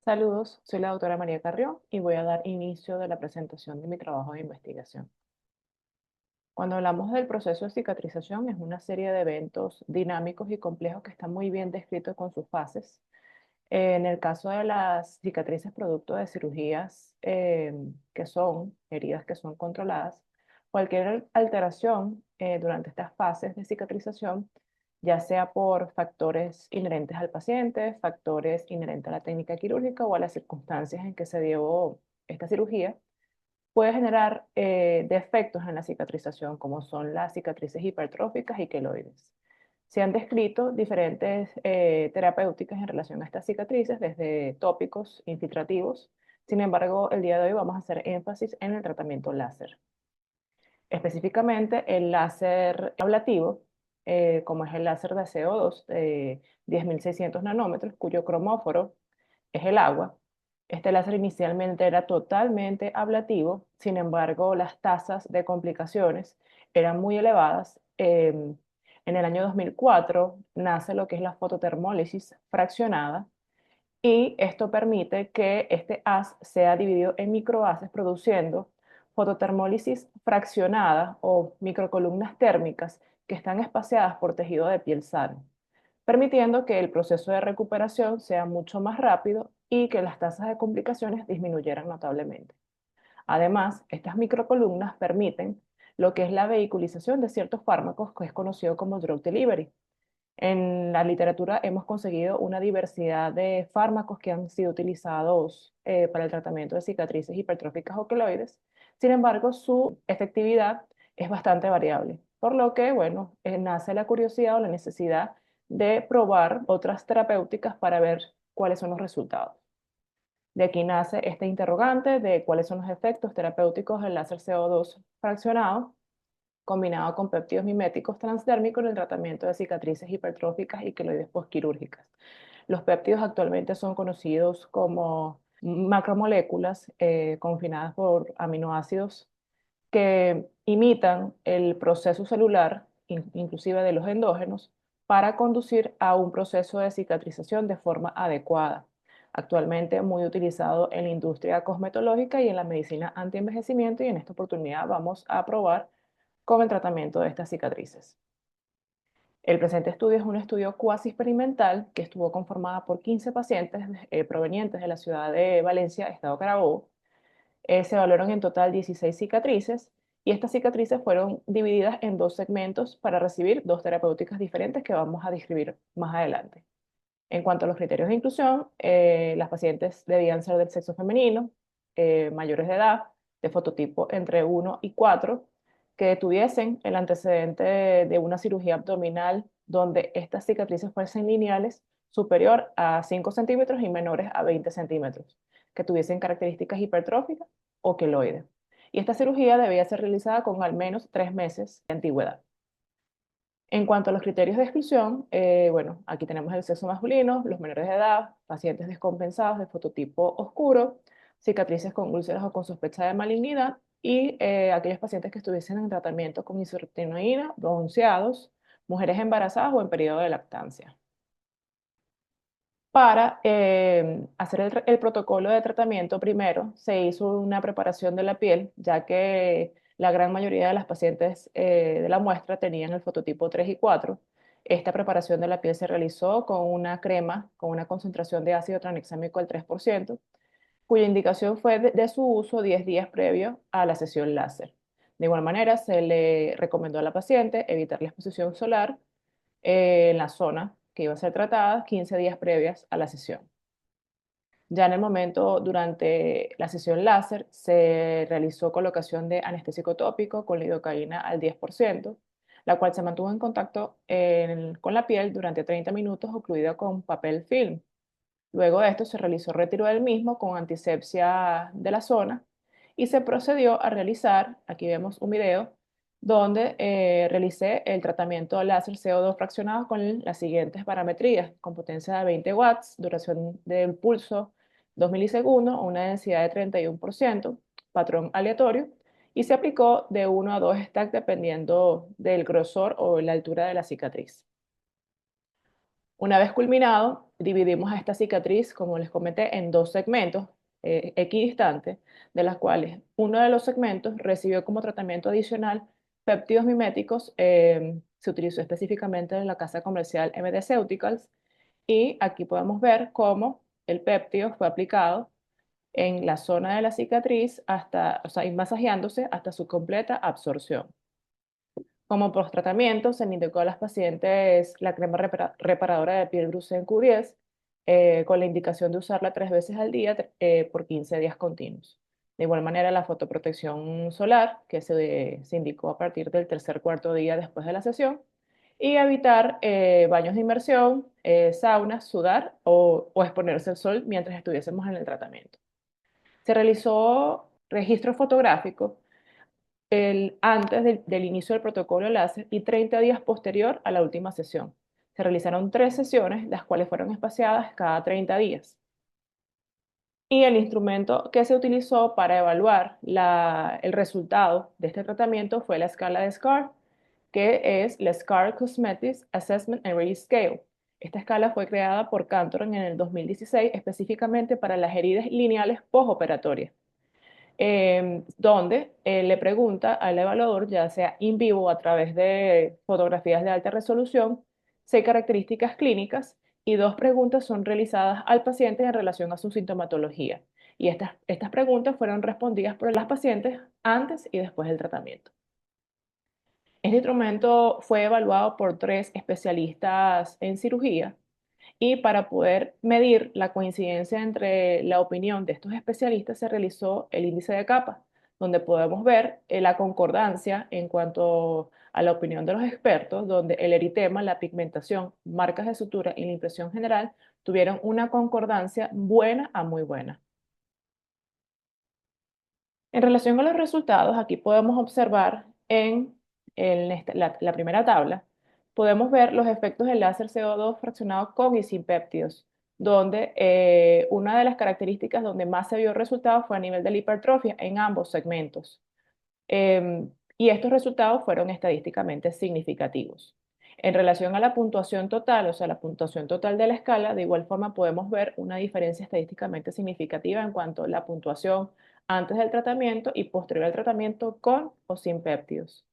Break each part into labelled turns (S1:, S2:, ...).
S1: Saludos, soy la doctora María Carrión y voy a dar inicio de la presentación de mi trabajo de investigación. Cuando hablamos del proceso de cicatrización, es una serie de eventos dinámicos y complejos que están muy bien descritos con sus fases. En el caso de las cicatrices producto de cirugías que son heridas que son controladas, cualquier alteración durante estas fases de cicatrización, ya sea por factores inherentes al paciente, factores inherentes a la técnica quirúrgica o a las circunstancias en que se dio esta cirugía, puede generar defectos en la cicatrización, como son las cicatrices hipertróficas y queloides. Se han descrito diferentes terapéuticas en relación a estas cicatrices, desde tópicos, infiltrativos. Sin embargo, el día de hoy vamos a hacer énfasis en el tratamiento láser. Específicamente, el láser ablativo, como es el láser de CO2 de 10.600 nanómetros, cuyo cromóforo es el agua. Este láser inicialmente era totalmente ablativo, sin embargo, las tasas de complicaciones eran muy elevadas. En el año 2004 nace lo que es la fototermólisis fraccionada, y esto permite que este haz sea dividido en microhaces produciendo fototermólisis fraccionada o microcolumnas térmicas que están espaciadas por tejido de piel sano, permitiendo que el proceso de recuperación sea mucho más rápido y que las tasas de complicaciones disminuyeran notablemente. Además, estas microcolumnas permiten lo que es la vehiculización de ciertos fármacos, que es conocido como drug delivery. En la literatura hemos conseguido una diversidad de fármacos que han sido utilizados para el tratamiento de cicatrices hipertróficas o queloides. Sin embargo, su efectividad es bastante variable, por lo que, bueno, nace la curiosidad o la necesidad de probar otras terapéuticas para ver cuáles son los resultados. De aquí nace este interrogante de cuáles son los efectos terapéuticos del láser CO2 fraccionado combinado con péptidos miméticos transdérmicos en el tratamiento de cicatrices hipertróficas y queloides postquirúrgicas. Los péptidos actualmente son conocidos como macromoléculas confinadas por aminoácidos que imitan el proceso celular, inclusive de los endógenos, para conducir a un proceso de cicatrización de forma adecuada. Actualmente muy utilizado en la industria cosmetológica y en la medicina antienvejecimiento, y en esta oportunidad vamos a probar con el tratamiento de estas cicatrices. El presente estudio es un estudio cuasi experimental que estuvo conformada por 15 pacientes provenientes de la ciudad de Valencia, Estado Carabobo. Se evaluaron en total 16 cicatrices, y estas cicatrices fueron divididas en dos segmentos para recibir dos terapéuticas diferentes que vamos a describir más adelante. En cuanto a los criterios de inclusión, las pacientes debían ser del sexo femenino, mayores de edad, de fototipo entre 1 y 4, que tuviesen el antecedente de una cirugía abdominal donde estas cicatrices fuesen lineales, superior a 5 centímetros y menores a 20 centímetros, que tuviesen características hipertróficas o queloides. Y esta cirugía debía ser realizada con al menos 3 meses de antigüedad. En cuanto a los criterios de exclusión, bueno, aquí tenemos el sexo masculino, los menores de edad, pacientes descompensados de fototipo oscuro, cicatrices con úlceras o con sospecha de malignidad, y aquellos pacientes que estuviesen en tratamiento con isotretinoína, bronceados, mujeres embarazadas o en periodo de lactancia. Para hacer el protocolo de tratamiento, primero se hizo una preparación de la piel, ya que la gran mayoría de las pacientes de la muestra tenían el fototipo 3 y 4. Esta preparación de la piel se realizó con una crema con una concentración de ácido tranexámico del 3%, cuya indicación fue de su uso 10 días previo a la sesión láser. De igual manera, se le recomendó a la paciente evitar la exposición solar en la zona que iba a ser tratada 15 días previas a la sesión. Ya en el momento, durante la sesión láser, se realizó colocación de anestésico tópico con lidocaína al 10%, la cual se mantuvo en contacto con la piel durante 30 minutos ocluida con papel film. Luego de esto se realizó retiro del mismo con antisepsia de la zona, y se procedió a realizar, aquí vemos un video, donde realicé el tratamiento láser CO2 fraccionado con las siguientes parametrías: con potencia de 20 watts, duración del pulso 2 milisegundos, una densidad de 31%, patrón aleatorio, y se aplicó de 1 a 2 stacks dependiendo del grosor o la altura de la cicatriz. Una vez culminado, dividimos a esta cicatriz, como les comenté, en dos segmentos equidistantes, de las cuales uno de los segmentos recibió como tratamiento adicional péptidos miméticos. Se utilizó específicamente en la casa comercial MD Ceuticals, y aquí podemos ver cómo el péptido fue aplicado en la zona de la cicatriz hasta, o sea, y masajeándose hasta su completa absorción. Como posttratamiento, se le indicó a las pacientes la crema reparadora de piel Brucen Q10, con la indicación de usarla 3 veces al día por 15 días continuos. De igual manera, la fotoprotección solar, que se indicó a partir del tercer cuarto día después de la sesión, y evitar baños de inmersión, saunas, sudar o exponerse al sol mientras estuviésemos en el tratamiento. Se realizó registro fotográfico antes del inicio del protocolo láser y 30 días posterior a la última sesión. Se realizaron 3 sesiones, las cuales fueron espaciadas cada 30 días. Y el instrumento que se utilizó para evaluar el resultado de este tratamiento fue la escala de SCAR, que es la SCAR Cosmetics Assessment and Rating Scale. Esta escala fue creada por Cantor en el 2016 específicamente para las heridas lineales postoperatorias, donde le pregunta al evaluador, ya sea in vivo o a través de fotografías de alta resolución, 6 características clínicas, y 2 preguntas son realizadas al paciente en relación a su sintomatología. Y estas preguntas fueron respondidas por las pacientes antes y después del tratamiento. Este instrumento fue evaluado por 3 especialistas en cirugía, y para poder medir la coincidencia entre la opinión de estos especialistas se realizó el índice de capa, donde podemos ver la concordancia en cuanto a la opinión de los expertos, donde el eritema, la pigmentación, marcas de sutura y la impresión general tuvieron una concordancia buena a muy buena. En relación a los resultados, aquí podemos observar la primera tabla, podemos ver los efectos del láser CO2 fraccionado con y sin péptidos, donde una de las características donde más se vio resultados fue a nivel de la hipertrofia en ambos segmentos. Y estos resultados fueron estadísticamente significativos. En relación a la puntuación total, o sea, la puntuación total de la escala, de igual forma podemos ver una diferencia estadísticamente significativa en cuanto a la puntuación antes del tratamiento y posterior al tratamiento con o sin péptidos.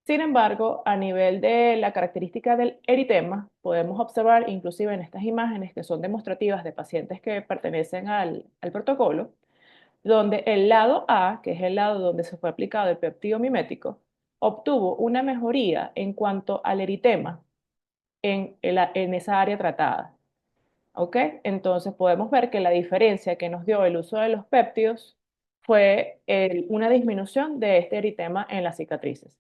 S1: Sin embargo, a nivel de la característica del eritema, podemos observar, inclusive en estas imágenes que son demostrativas de pacientes que pertenecen al protocolo, donde el lado A, que es el lado donde se fue aplicado el péptido mimético, obtuvo una mejoría en cuanto al eritema en esa área tratada. ¿Ok? Entonces podemos ver que la diferencia que nos dio el uso de los péptidos fue una disminución de este eritema en las cicatrices.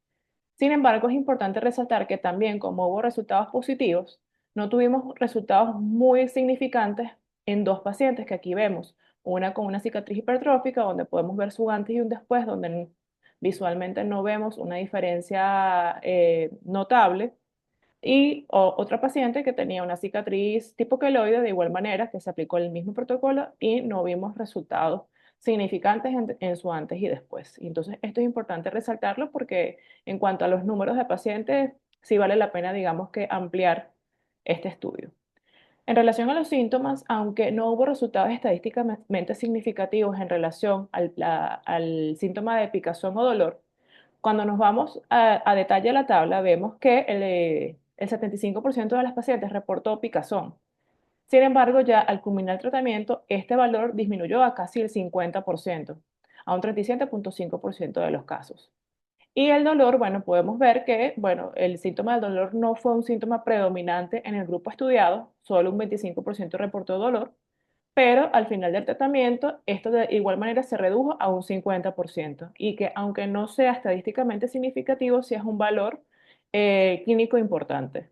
S1: Sin embargo, es importante resaltar que también, como hubo resultados positivos, no tuvimos resultados muy significantes en 2 pacientes que aquí vemos. Una con una cicatriz hipertrófica, donde podemos ver su antes y un después, donde visualmente no vemos una diferencia notable, y otra paciente que tenía una cicatriz tipo queloide, de igual manera, que se aplicó el mismo protocolo y no vimos resultados significantes en su antes y después. Y entonces, esto es importante resaltarlo porque en cuanto a los números de pacientes, sí vale la pena, digamos, que ampliar este estudio. En relación a los síntomas, aunque no hubo resultados estadísticamente significativos en relación al síntoma de picazón o dolor, cuando nos vamos a detalle a la tabla, vemos que el 75% de las pacientes reportó picazón. Sin embargo, ya al culminar el tratamiento, este valor disminuyó a casi el 50%, a un 37,5% de los casos. Y el dolor, bueno, podemos ver que, bueno, el síntoma del dolor no fue un síntoma predominante en el grupo estudiado, solo un 25% reportó dolor, pero al final del tratamiento, esto de igual manera se redujo a un 50%, y que aunque no sea estadísticamente significativo, sí es un valor clínico importante.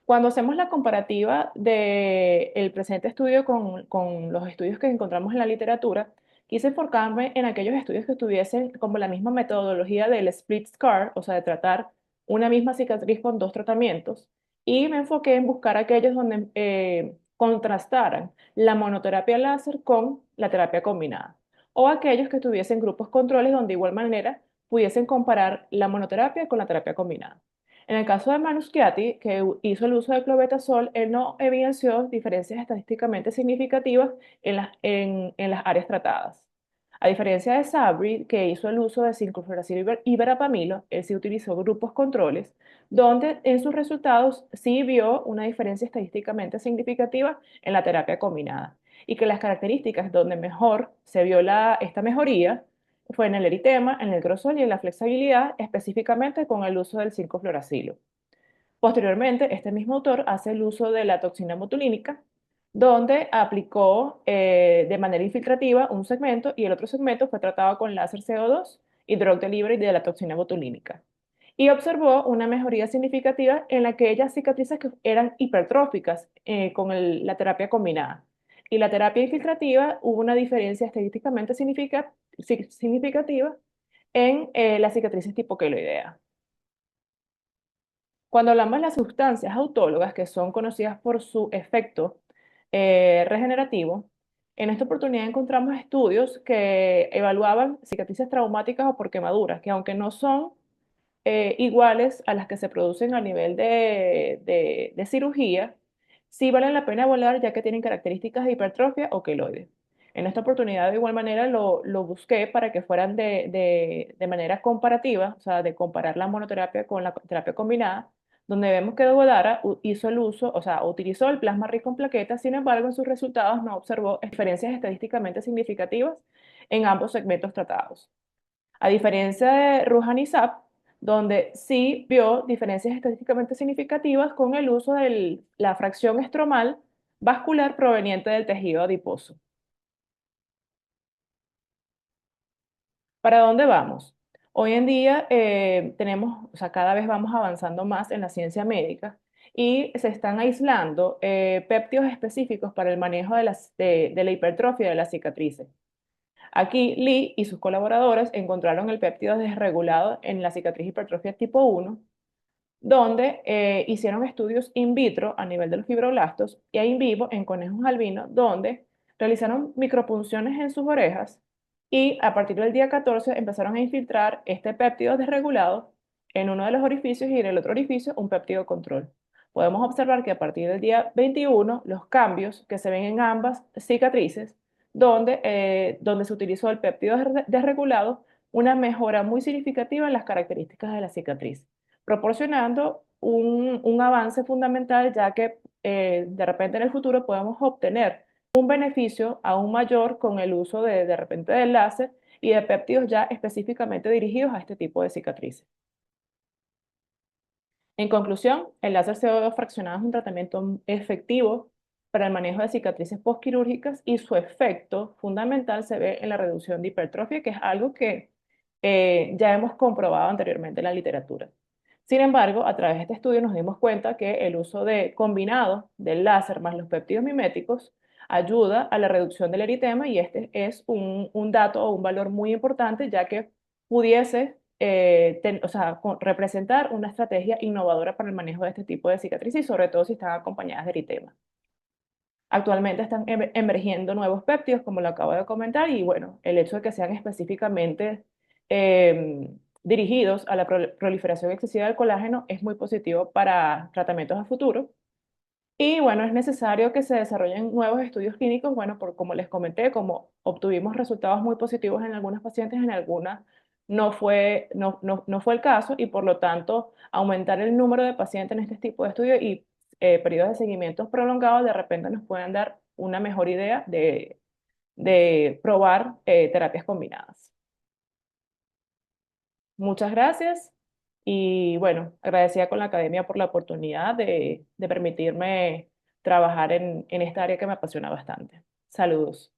S1: Cuando hacemos la comparativa del presente estudio con los estudios que encontramos en la literatura, quise enfocarme en aquellos estudios que tuviesen como la misma metodología del split scar, o sea, de tratar una misma cicatriz con 2 tratamientos, y me enfoqué en buscar aquellos donde contrastaran la monoterapia láser con la terapia combinada, o aquellos que tuviesen grupos controles donde de igual manera pudiesen comparar la monoterapia con la terapia combinada. En el caso de Manuschiati, que hizo el uso de clobetasol, él no evidenció diferencias estadísticamente significativas en las áreas tratadas. A diferencia de Sabri, que hizo el uso de 5-fluoracilo y verapamilo, él sí utilizó grupos controles, donde en sus resultados sí vio una diferencia estadísticamente significativa en la terapia combinada, y que las características donde mejor se vio esta mejoría fue en el eritema, en el grosor y en la flexibilidad, específicamente con el uso del 5-fluoracilo. Posteriormente, este mismo autor hace el uso de la toxina botulínica, donde aplicó de manera infiltrativa un segmento y el otro segmento fue tratado con láser CO2 y drug delivery de la toxina botulínica. Y observó una mejoría significativa en aquellas cicatrices que eran hipertróficas con la terapia combinada. Y la terapia infiltrativa hubo una diferencia estadísticamente significativa en las cicatrices tipo queloidea. Cuando hablamos de las sustancias autólogas, que son conocidas por su efecto regenerativo, en esta oportunidad encontramos estudios que evaluaban cicatrices traumáticas o por quemaduras, que aunque no son iguales a las que se producen a nivel de cirugía, sí valen la pena evaluar ya que tienen características de hipertrofia o queloide. En esta oportunidad, de igual manera, lo busqué para que fueran de manera comparativa, o sea, de comparar la monoterapia con la terapia combinada, donde vemos que Dogodara hizo el uso, o sea, utilizó el plasma rico en plaquetas, sin embargo, en sus resultados no observó diferencias estadísticamente significativas en ambos segmentos tratados. A diferencia de Ruhanizab, donde sí vio diferencias estadísticamente significativas con el uso de la fracción estromal vascular proveniente del tejido adiposo. ¿Para dónde vamos? Hoy en día tenemos, o sea, cada vez vamos avanzando más en la ciencia médica y se están aislando péptidos específicos para el manejo de la hipertrofia de las cicatrices. Aquí Lee y sus colaboradores encontraron el péptido desregulado en la cicatriz hipertrofia tipo 1, donde hicieron estudios in vitro a nivel de los fibroblastos y in vivo en conejos albinos, donde realizaron micropunciones en sus orejas y a partir del día 14 empezaron a infiltrar este péptido desregulado en uno de los orificios y en el otro orificio un péptido control. Podemos observar que a partir del día 21 los cambios que se ven en ambas cicatrices, donde se utilizó el péptido desregulado, una mejora muy significativa en las características de la cicatriz proporcionando un avance fundamental, ya que de repente en el futuro podemos obtener un beneficio aún mayor con el uso de repente del láser y de péptidos ya específicamente dirigidos a este tipo de cicatrices. En conclusión, el láser CO2 fraccionado es un tratamiento efectivo para el manejo de cicatrices postquirúrgicas y su efecto fundamental se ve en la reducción de hipertrofia, que es algo que ya hemos comprobado anteriormente en la literatura. Sin embargo, a través de este estudio nos dimos cuenta que el uso combinado del láser más los péptidos miméticos ayuda a la reducción del eritema y este es un dato o un valor muy importante ya que pudiese o sea, representar una estrategia innovadora para el manejo de este tipo de cicatrices y sobre todo si están acompañadas de eritema. Actualmente están emergiendo nuevos péptidos, como lo acabo de comentar, y bueno, el hecho de que sean específicamente dirigidos a la proliferación excesiva del colágeno es muy positivo para tratamientos a futuro. Y bueno, es necesario que se desarrollen nuevos estudios clínicos, bueno, como les comenté, como obtuvimos resultados muy positivos en algunas pacientes, en algunas no fue el caso, y por lo tanto, aumentar el número de pacientes en este tipo de estudios y periodos de seguimiento prolongados de repente nos pueden dar una mejor idea de probar terapias combinadas. Muchas gracias y bueno, agradecida con la academia por la oportunidad de permitirme trabajar en esta área que me apasiona bastante. Saludos.